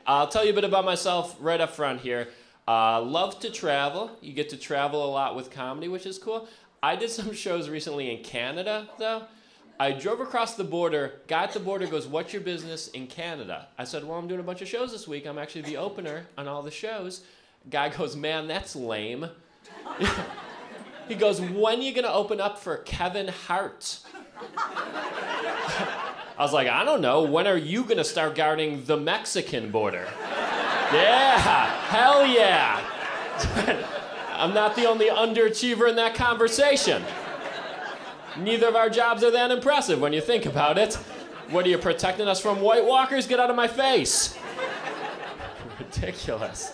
I'll tell you a bit about myself right up front here. Love to travel. You get to travel a lot with comedy, which is cool. I did some shows recently in Canada, though. I drove across the border. Guy at the border goes, "What's your business in Canada?" I said, "Well, I'm doing a bunch of shows this week. I'm actually the opener on all the shows." Guy goes, "Man, that's lame." He goes, "When are you going to open up for Kevin Hart?" I was like, "I don't know. When are you going to start guarding the Mexican border?" Yeah, hell yeah. I'm not the only underachiever in that conversation. Neither of our jobs are that impressive when you think about it. What are you, protecting us from White Walkers? Get out of my face. Ridiculous.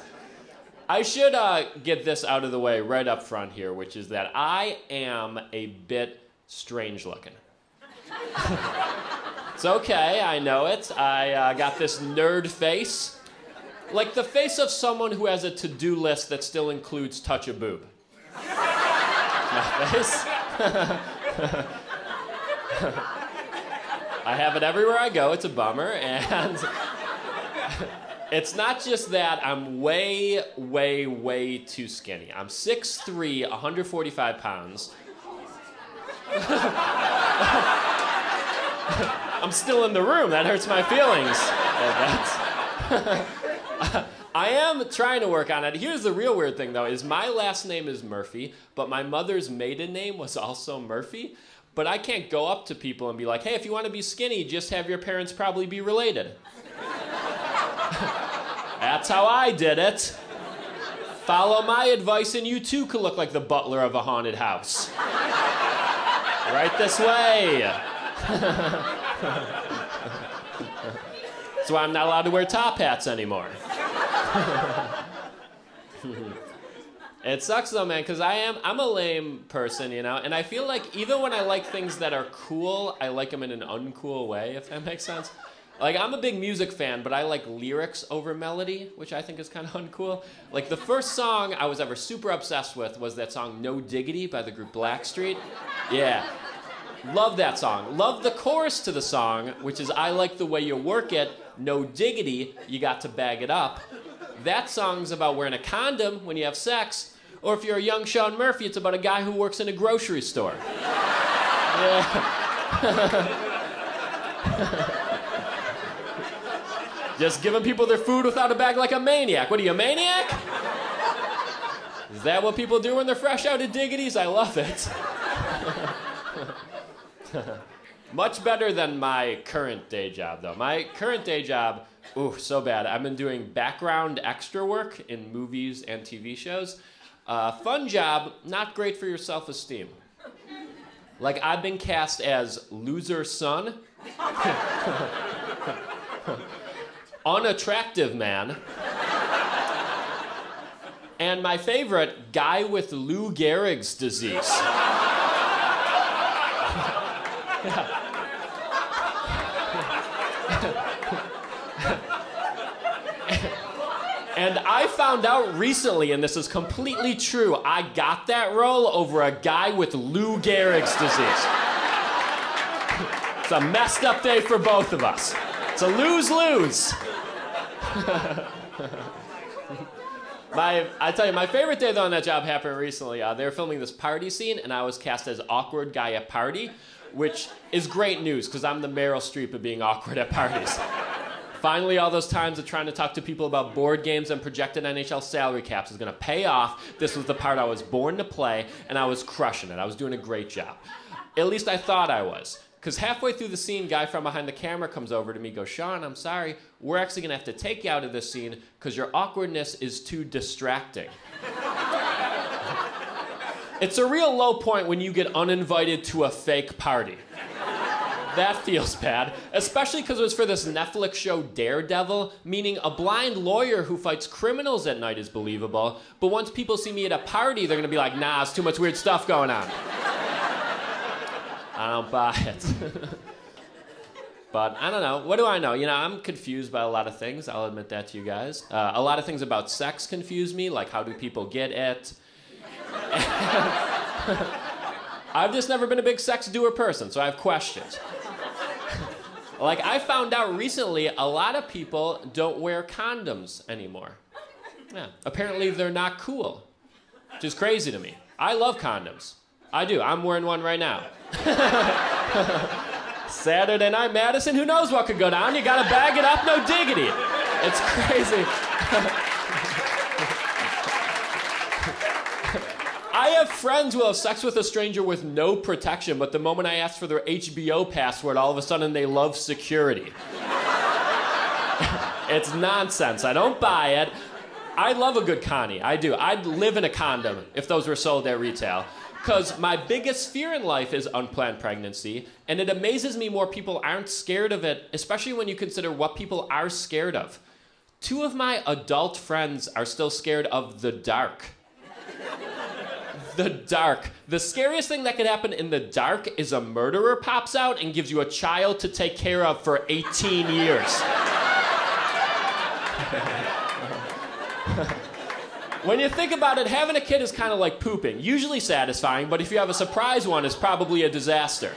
I should get this out of the way right up front here, which is that I am a bit strange looking. It's okay, I know it. I got this nerd face. Like the face of someone who has a to-do list that still includes touch a boob. My face. I have it everywhere I go. It's a bummer. And it's not just that. I'm way, way, way too skinny. I'm 6'3", 145 pounds. I'm still in the room. That hurts my feelings. I am trying to work on it. Here's the real weird thing, though, is my last name is Murphy, but my mother's maiden name was also Murphy. But I can't go up to people and be like, "Hey, if you want to be skinny, just have your parents probably be related." That's how I did it. Follow my advice and you too could look like the butler of a haunted house. Right this way. That's why I'm not allowed to wear top hats anymore. It sucks though, man, because I'm a lame person, you know, and I feel like even when I like things that are cool, I like them in an uncool way, if that makes sense. Like, I'm a big music fan, but I like lyrics over melody, which I think is kind of uncool. Like, the first song I was ever super obsessed with was that song No Diggity by the group Blackstreet. Yeah. Love that song. Love the chorus to the song, which is "I like the way you work it, no diggity, you got to bag it up." That song's about wearing a condom when you have sex, or if you're a young Sean Murphy, it's about a guy who works in a grocery store. Yeah. Just giving people their food without a bag like a maniac. What are you, a maniac? Is that what people do when they're fresh out of diggities? I love it. Much better than my current day job, though. My current day job, ooh, so bad. I've been doing background extra work in movies and TV shows. Fun job, not great for your self-esteem. Like, I've been cast as loser son, unattractive man, and my favorite, guy with Lou Gehrig's disease. And I found out recently, and this is completely true, I got that role over a guy with Lou Gehrig's disease. It's a messed up day for both of us. It's a lose-lose. I tell you, my favorite day, though, on that job happened recently. They were filming this party scene, and I was cast as awkward guy at party, which is great news, because I'm the Meryl Streep of being awkward at parties. Finally, all those times of trying to talk to people about board games and projected NHL salary caps is going to pay off. This was the part I was born to play, and I was crushing it. I was doing a great job. At least I thought I was. Because halfway through the scene, guy from behind the camera comes over to me, goes, "Sean, I'm sorry. We're actually going to have to take you out of this scene because your awkwardness is too distracting." It's a real low point when you get uninvited to a fake party. That feels bad, especially because it was for this Netflix show Daredevil, meaning a blind lawyer who fights criminals at night is believable, but once people see me at a party, they're going to be like, "Nah, it's too much weird stuff going on." I don't buy it. But I don't know. What do I know? You know, I'm confused by a lot of things. I'll admit that to you guys. A lot of things about sex confuse me, like how do people get it? I've just never been a big sex doer person, so I have questions. Like, I found out recently a lot of people don't wear condoms anymore. Yeah, apparently they're not cool, which is crazy to me. I love condoms. I do. I'm wearing one right now. Saturday Night Madison, who knows what could go down? You gotta bag it up, no diggity. It's crazy. I have friends who will have sex with a stranger with no protection, but the moment I ask for their HBO password, all of a sudden they love security. It's nonsense. I don't buy it. I love a good connie. I do. I'd live in a condom if those were sold at retail. Because my biggest fear in life is unplanned pregnancy, and it amazes me more people aren't scared of it, especially when you consider what people are scared of. 2 of my adult friends are still scared of the dark. The dark. The scariest thing that could happen in the dark is a murderer pops out and gives you a child to take care of for 18 years. When you think about it, having a kid is kind of like pooping. Usually satisfying, but if you have a surprise one, it's probably a disaster.